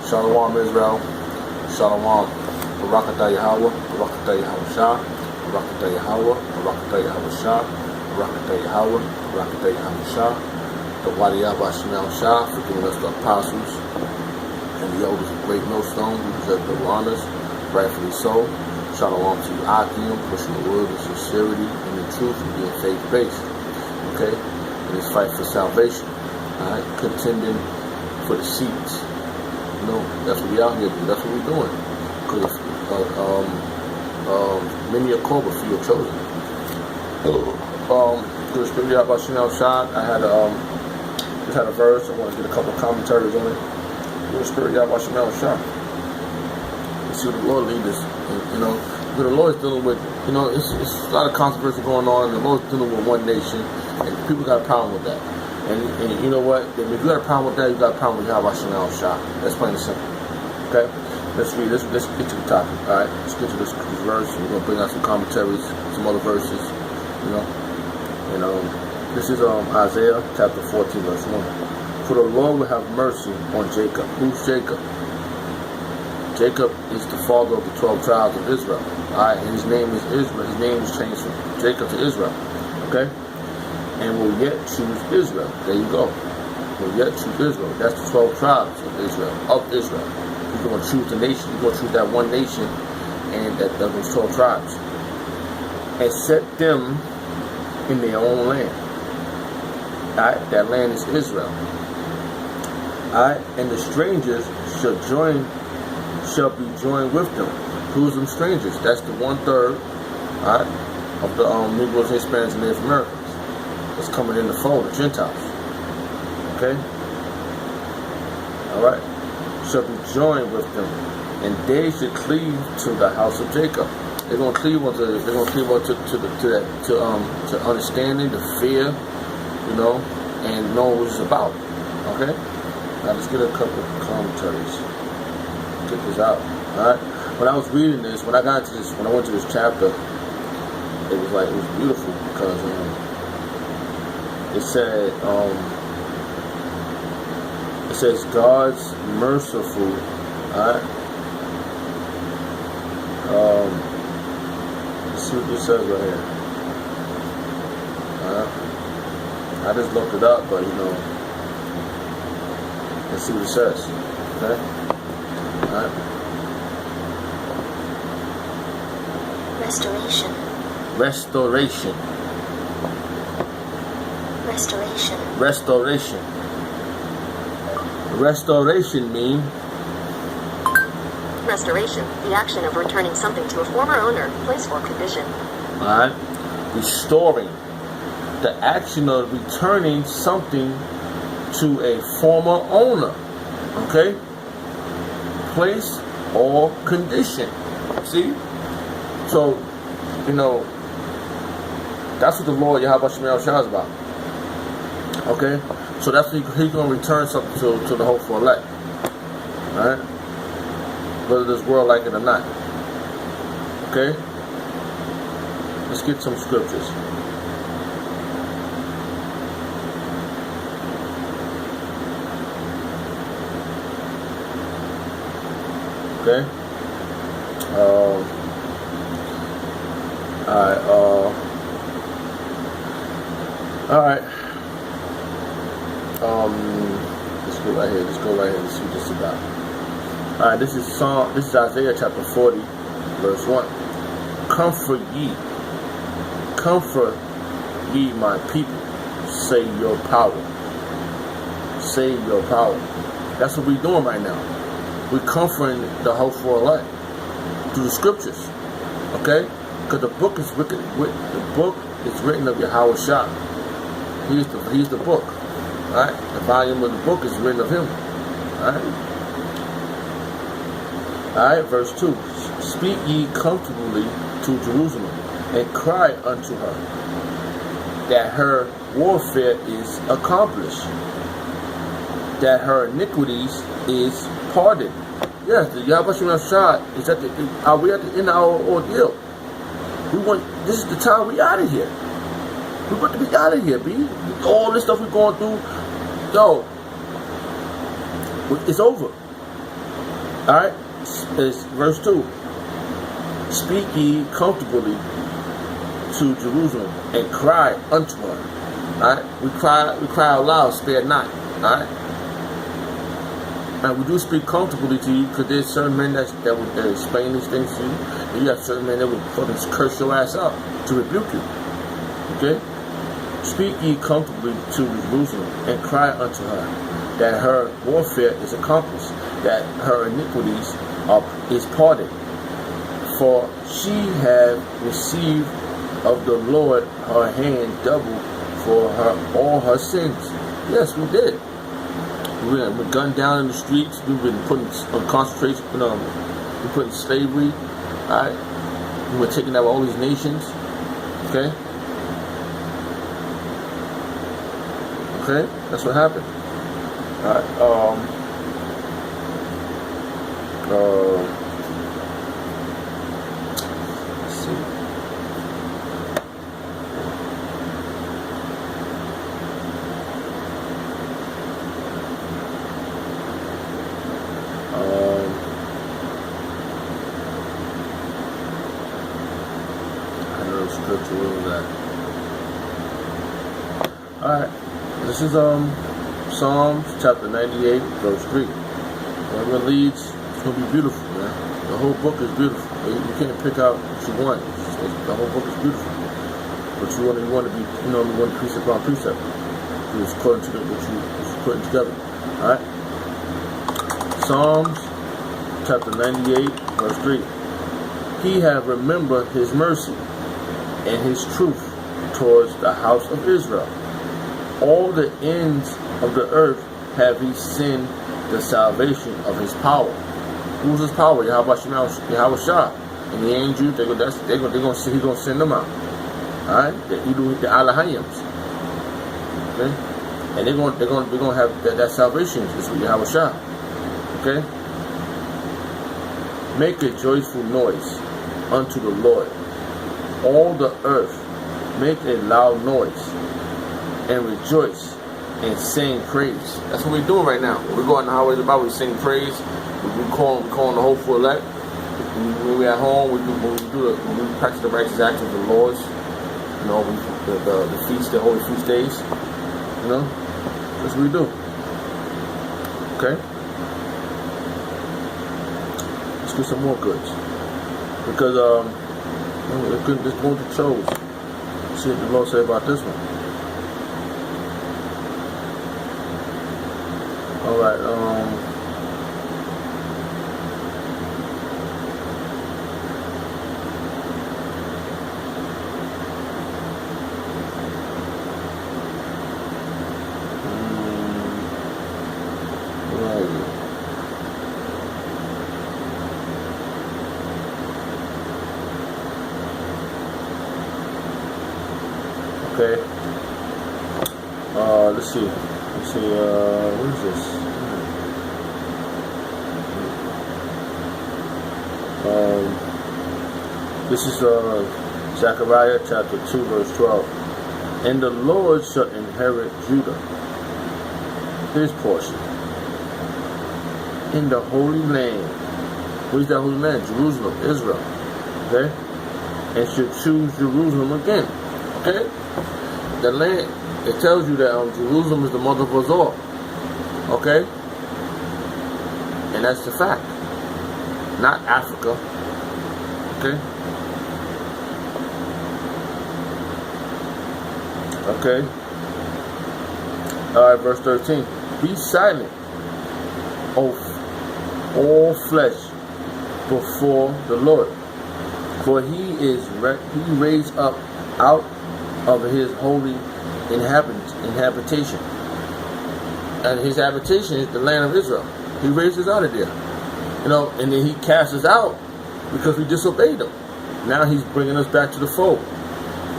Shalom Israel, Shalom, Barakatah Yahweh, Barakatah Yahweh Shah, Barakatah Yahweh, Barakatah Yahweh Shah, Barakatah Yahweh, Barakatah Yahweh Shah, the Wadi Yahweh Shemel Shah for giving us the apostles and the elders of Great Millstone, who deserve the honors, rightfully so. Shalom to you, Akim, pushing the word of sincerity and the truth and being faith-based. Okay? In this fight for salvation. Alright? Contending for the seats. You know, that's what we out here doing. That's what we're doing. Because many are called, but few are chosen. To the Spirit of Shinal Shad, I had just had a verse. I want to get a couple of commentaries on it. To the Spirit of Shinal Shad. You see what the Lord leads us. You know, the Lord's dealing with, you know, it's a lot of controversy going on. The Lord's dealing with one nation, and people got a problem with that. And you know what? If you got a problem with that, you got a problem with Yahweh Shalom Shah. That's plain and simple. Okay? Let's read. Let's get to the topic. Alright? Let's get to this verse. We're going to bring out some commentaries, some other verses. You know? And this is Isaiah chapter 14, verse 1. For the Lord will have mercy on Jacob. Who's Jacob? Jacob is the father of the 12 tribes of Israel. Alright? And his name is Israel. His name was changed from Jacob to Israel. Okay? And will yet choose Israel. There you go. Will yet choose Israel. That's the 12 tribes of Israel. He's going to choose the nation. He's going to choose that one nation, and that those 12 tribes, and set them in their own land. Alright, that land is Israel. Alright, and the strangers shall be joined with them. Who's them strangers? That's the 1/3, alright, of the Negroes, Hispanics, and Native Americans. That's coming in the fold, the Gentiles. Okay? Alright. Shall be joined with them, and they should cleave to the house of Jacob. They're gonna cleave to understanding, the fear, you know, and know what it's about. Okay? Now let's get a couple of commentaries. Get this out. Alright? When I was reading this, when I went to this chapter, it was beautiful because it says God's merciful. Alright? Let's see what this says right here. I just looked it up, but you know, let's see what it says. Okay? Alright? Restoration. Restoration mean restoration, the action of returning something to a former owner, place, or condition. Alright? Restoring. The action of returning something to a former owner. Okay? Place or condition. See? So, you know, that's what the Lord Yahweh Shemel Shah is about. Okay? So that's what he's going to return something to the hopeful elect. Alright? Whether this world like it or not. Okay? Let's get some scriptures. Okay? Alright. Let's go right here. Let's see what this is about. Alright, this is Isaiah chapter 40, verse 1. Comfort ye my people, say your power. That's what we're doing right now. We're comforting the hopeful elect through the scriptures. Okay? Because the book is written of Yahweh Shah. He's the book. Alright? The volume of the book is written of him. Alright? Alright, verse 2. Speak ye comfortably to Jerusalem, and cry unto her, that her warfare is accomplished, that her iniquities is pardoned. Yes, the Yahweh Shemel Shah is are we at the end of our ordeal? This is the time we out of here. We're about to be out of here, B. All this stuff we're going through, yo, it's over. Alright? It's verse 2. Speak ye comfortably to Jerusalem and cry unto her. Alright? We cry out loud, spare not. Alright? And we do speak comfortably to you because there's certain men that will explain these things to you. And you have certain men that will fucking curse your ass out to rebuke you. Okay? Speak ye comfortably to Jerusalem and cry unto her that her warfare is accomplished, that her iniquities is pardoned. For she have received of the Lord her hand double for her all her sins. Yes, we did. We've been gunned down in the streets. We've been put on concentration. We're put in slavery. Alright? We were taking out all these nations. Okay? Okay? That's what happened. Alright. Let's see. Alright, this is Psalms chapter 98, verse 3. Wherever it leads, it's going to be beautiful, man. The whole book is beautiful. You can't pick out what you want. The whole book is beautiful. But you want to be, you want precept upon precept. It's according to what you're putting together. Alright? Psalms chapter 98, verse 3. He have remembered his mercy and his truth towards the house of Israel. All the ends of the earth have he seen the salvation of his power. Who's his power? Yahweh Shah. And the angels, he's gonna send them out. Alright? The Alahayims. Okay? And they're gonna have that salvation is with Yahweh Shah. Okay? Make a joyful noise unto the Lord. All the earth, make a loud noise and rejoice and sing praise. That's what we're doing right now. When we go on the highways about, we sing praise. We calling the hopeful elect. When we're at home, when we practice the righteous acts of the Lord's, the feast, the holy feast days. That's what we do. Okay? Let's get some more goods. Because this one to chose. See what the Lord say about this one. Alright, okay. Let's see. What is this? This is Zechariah chapter 2, verse 12. And the Lord shall inherit Judah, his portion, in the Holy Land. What is that Holy Land? Jerusalem, Israel. Okay? And should choose Jerusalem again. Okay? The land, it tells you that Jerusalem is the mother of us all. Okay? And that's the fact. Not Africa. Okay? Okay? Alright, verse 13. Be silent, O all flesh, before the Lord. For he raised up out of his holy inhabitation. And his habitation is the land of Israel. He raised us out of there. And then he cast us out because we disobeyed him. Now he's bringing us back to the fold.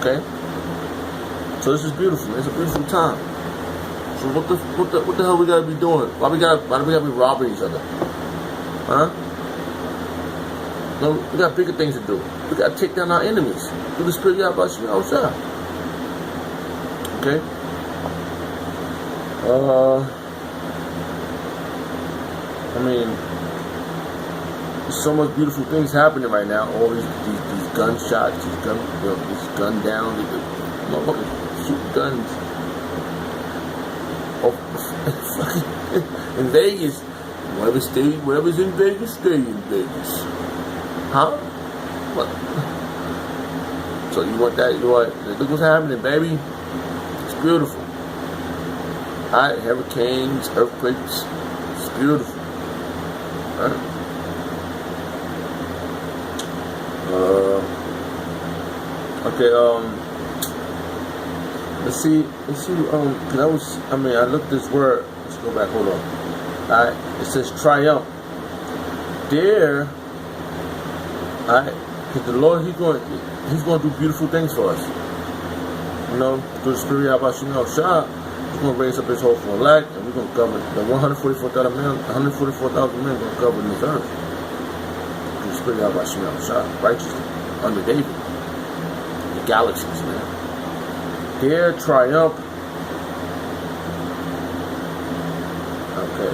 Okay? So this is beautiful. It's a beautiful time. So what the hell we gotta be doing? Why do we gotta be robbing each other? Huh? No, we got bigger things to do. We gotta take down our enemies. Do the spirit Yahweh Shah. Okay? there's so much beautiful things happening right now. All these gunshots, these gun down, motherfuckers shoot guns. Oh, in Vegas, whatever's in Vegas, stay in Vegas. Huh? What? So you want that? Look what's happening, baby. It's beautiful. Alright, hurricanes, earthquakes. It's beautiful. Alright. Okay, let's see, cause I looked this word, let's go back, hold on. Alright, it says triumph. There, alright, cause the Lord, He's going to do beautiful things for us. You know, through the Spirit of Hashem Shah, He's going to raise up His whole for elect, and we're going to govern, the 144,000 men going to govern this earth. Through the Spirit of Hashem Shah, righteously, under David. Galaxies, man. Their triumph. Okay.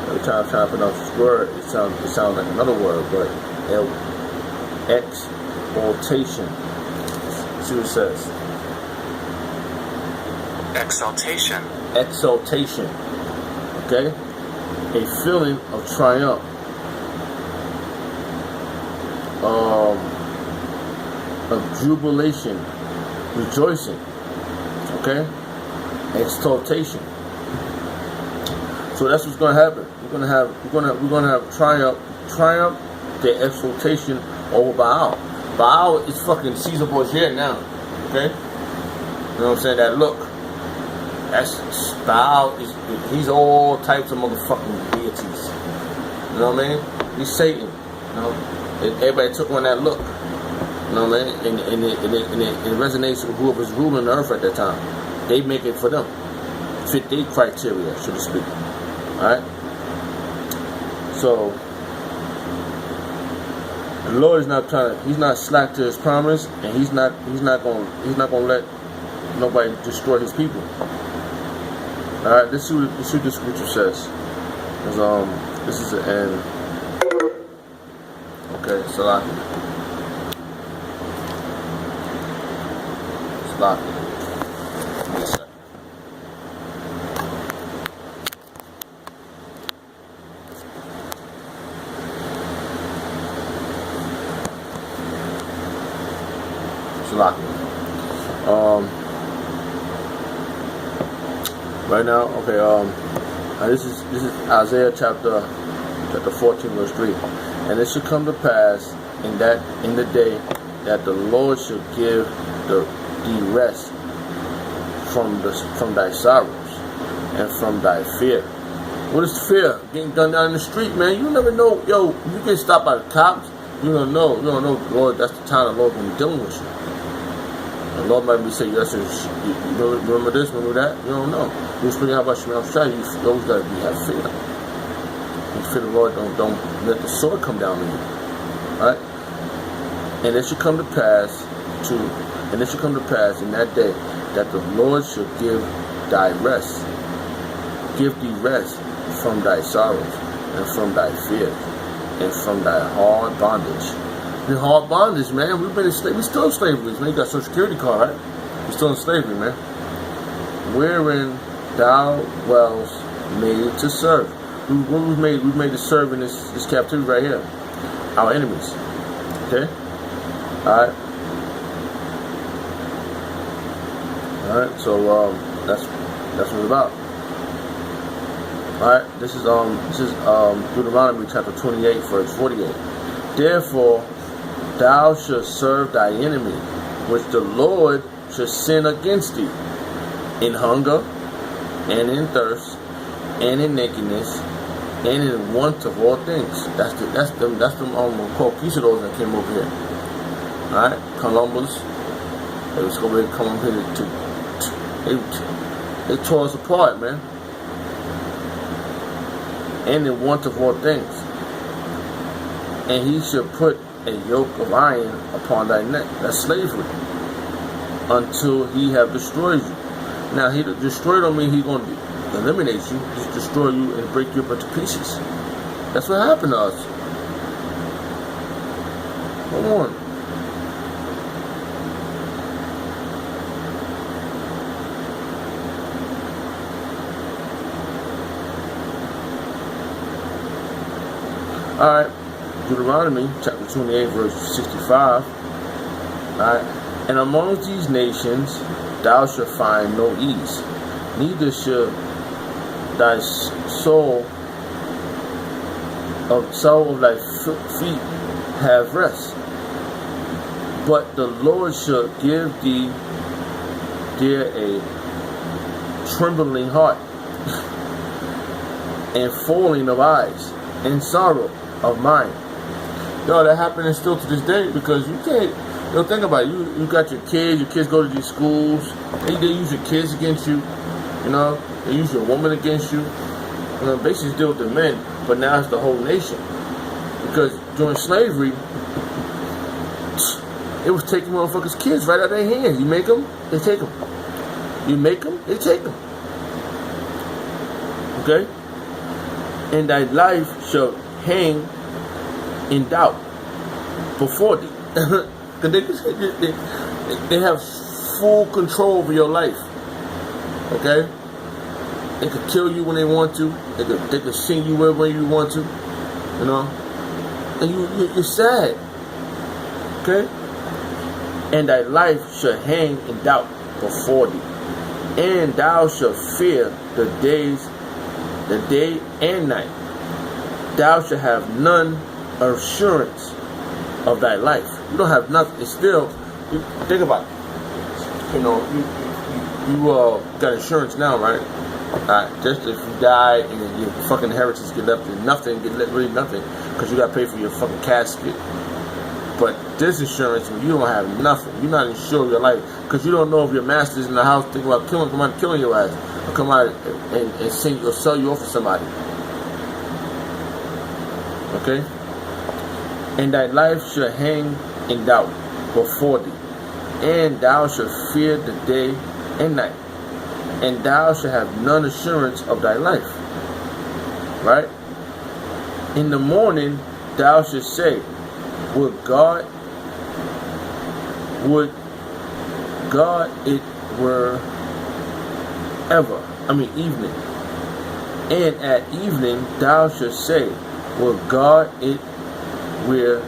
Every time I try to pronounce this word, it sounds like another word, but exaltation. See what it says. Exaltation. Exaltation. Okay? A feeling of triumph. Of jubilation, rejoicing, okay, exaltation. So that's what's going to happen. We're going to have triumph, the exaltation over Baal. Baal is fucking Caesar Borgia now, okay. You know what I'm saying? That look. That's Baal. He's all types of motherfucking deities. You know what I mean? He's Satan. You know, everybody took on that look. You know what I mean? And it resonates with whoever's ruling the earth at that time. They make it for them. Fit their criteria, so to speak. Alright? So, the Lord is He's not slack to His promise, and He's not gonna let nobody destroy His people. Alright, let's see what the scripture says. This is the end. Okay, Salaki. Yes, sir. Right now, okay. This is Isaiah chapter 14, verse 3, and it shall come to pass in the day that the Lord shall give thee rest from thy sorrows and from thy fear. What is fear? Getting gunned down in the street, man. You never know. Yo, you get stopped by the cops. You don't know. Lord, that's the time the Lord will be dealing with you. The Lord might be saying, yes, you remember this, remember that? You don't know. You're speaking about Shemel Shai. You always got to have fear. You fear the Lord. Don't let the sword come down on you. All right? And it should come to pass in that day that the Lord shall give thee rest from thy sorrows and from thy fears and from thy hard bondage. The hard bondage, man. We've been in slavery. We're still in slavery, man. You got a Social Security card, right? We're still in slavery, man. Wherein thou wast made to serve. We've made to serve in this captivity right here. Our enemies. Okay? Alright. Alright, so that's what it's about. Alright, this is Deuteronomy chapter 28, verse 48. Therefore thou shalt serve thy enemy, which the Lord shall send against thee, in hunger, and in thirst, and in nakedness, and in want of all things. That's them conquistadors that came over here. Alright, Columbus. They was going to come over here they tore us apart, man. And in want of all things. And he shall put a yoke of iron upon thy neck. That's slavery. Until he have destroyed you. Now, he destroyed don't mean he's going to eliminate you. Just destroy you and break you up into pieces. That's what happened to us. Come on. Alright, Deuteronomy chapter 28, verse 65. Alright, and amongst these nations thou shalt find no ease, neither shall thy soul of thy feet have rest. But the Lord shall give thee there a trembling heart, and falling of eyes, and sorrow of mind. Yo, that happening still to this day, because you can't. Yo, think about it. You got your kids go to these schools. They use your kids against you. You know, they use your woman against you. You know, basically deal with the men, but now it's the whole nation. Because during slavery, it was taking motherfuckers' kids right out of their hands. You make them, they take them. You make them, they take them. Okay? And thy life shall hang in doubt before thee. Because they have full control over your life. Okay? They could kill you when they want to. They could send you wherever you want to. You know? And you're sad. Okay? And thy life shall hang in doubt before thee. And thou shalt fear the day and night. Thou shalt have none assurance of thy life. You don't have nothing. It's still, think about it. You know, you got insurance now, right? Just if you die and your fucking inheritance get left in nothing, really nothing, because you got to pay for your fucking casket. But this insurance, you don't have nothing. You're not insured your life, because you don't know if your master's in the house thinking about killing your ass, or come out and send you or sell you off to somebody. Okay? And thy life shall hang in doubt before thee, and thou shalt fear the day and night, and thou shalt have none assurance of thy life. Right? In the morning thou shalt say, Would God it were evening. And at evening thou shalt say, Would God it were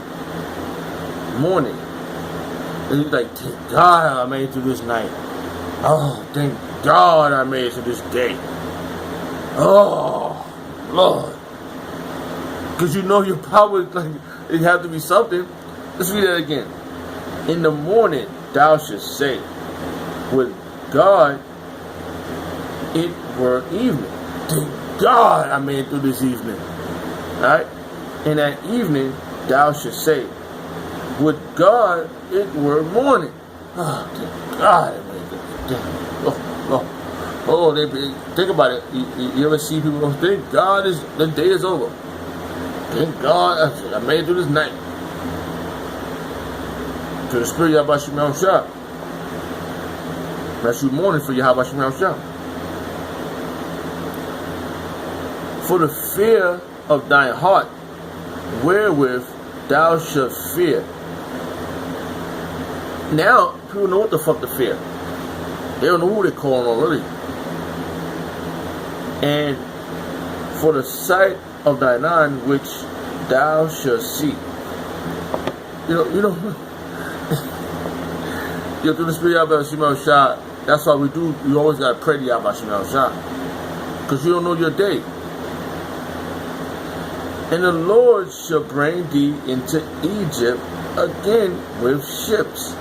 morning. And you're like, thank God I made it through this night. Oh, thank God I made it through this day. Oh, Lord. Because you know your power, like, it have to be something. Let's read that again. In the morning thou shalt say, Would God it were evening. Thank God I made it through this evening. Alright? And at evening thou shalt say, Would God it were morning. Oh, thank God I made it. Think about it. You ever see people go, thank God the day is over. Thank God I made it through this night. To the Spirit Yahweh Shemel Shah. That's you mourning for Yahweh Shemel Shah. For the fear of thine heart, wherewith thou shalt fear. Now, people know what the fuck to fear. They don't know who they're calling already. And for the sight of thine eye which thou shalt see. You know, through the Spirit of Yahweh Shemel Shah, that's why we always gotta pray to Yahweh Shemel Shah. Because you don't know your day. And the Lord shall bring thee into Egypt again with ships,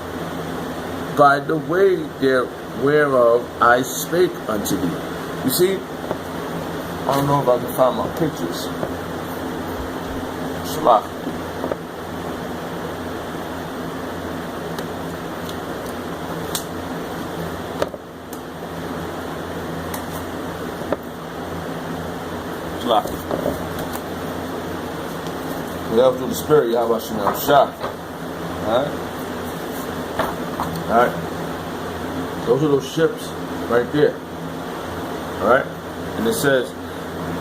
by the way whereof I spake unto thee. You see, I don't know if I can find my pictures. Shalach. Shalach. Without through the Spirit, Yahweh Shemel Shah. Alright? Those are those ships right there. Alright? And it says,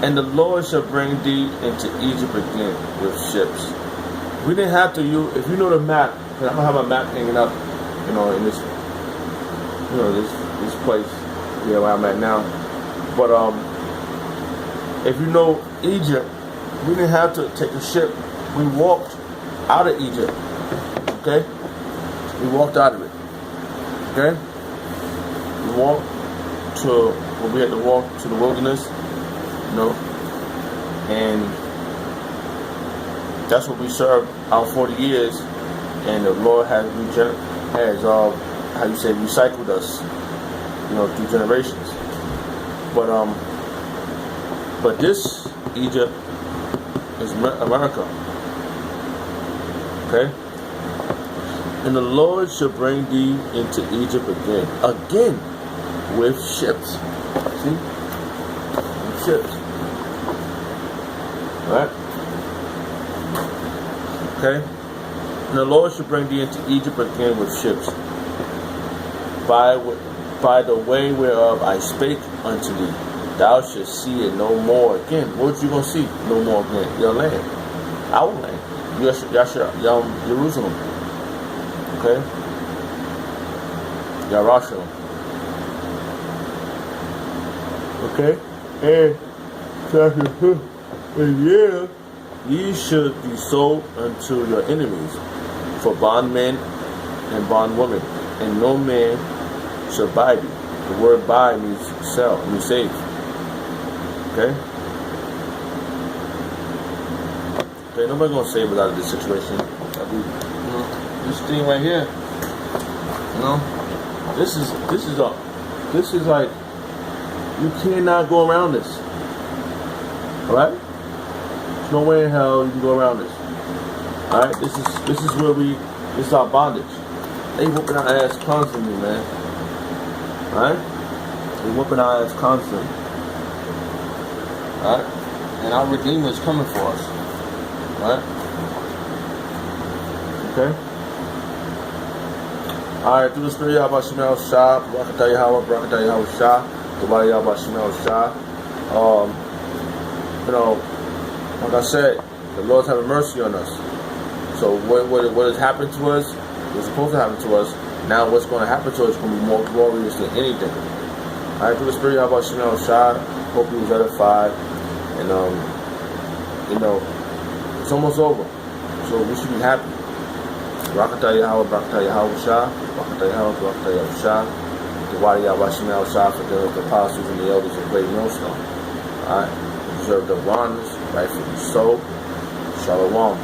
And the Lord shall bring thee into Egypt again with ships, We didn't have to use, if you know the map, and I don't have a map hanging up, in this, this place, where I'm at now. But if you know Egypt, we didn't have to take a ship. We walked out of Egypt. Okay? We walked out of it. Okay? We walked we had to walk to the wilderness, and that's what we served our 40 years, and the Lord has recycled us, through generations. But this Egypt is America. Okay? And the Lord shall bring thee into Egypt again with ships. See? With ships. Alright? Okay? And the Lord shall bring thee into Egypt again with ships, by the way whereof I spake unto thee. Thou shalt see it no more again. What you gonna see no more again? Your land. Our land. Jerusalem. Okay? Yarashim. Okay? And ye should be sold unto your enemies for bondmen and bondwomen, and no man shall buy thee. The word buy means sell, means save. Okay? Okay, nobody gonna save us out of this situation. This thing right here, this is like, you cannot go around this. Alright? There's no way in hell you can go around this. Alright? This is our bondage. They whooping our ass constantly, man. Alright? They whooping our ass constantly. Alright? And our Redeemer is coming for us. Alright? Okay? Alright, through the spirit of Yahweh Shemel Shah, Barakatah Yahweh, Barakatah Yahweh Shah, Yahweh Yahweh Shemel Shah. Like I said, the Lord's having mercy on us. So what has happened to us was supposed to happen to us. Now what's going to happen to us is going to be more glorious than anything. Alright, through the spirit of Yahweh Shemel Shah, hope you was edified. And it's almost over. So we should be happy. Barakatah Yahweh, Barakatah Yahweh Shah, Barakatah Yahweh, Barakatah Yahweh Shah, the Wadi Yahweh Shemel Shah for the apostles and the elders of Great Millstone. Alright, deserve the honors, rightfully so. Shalom.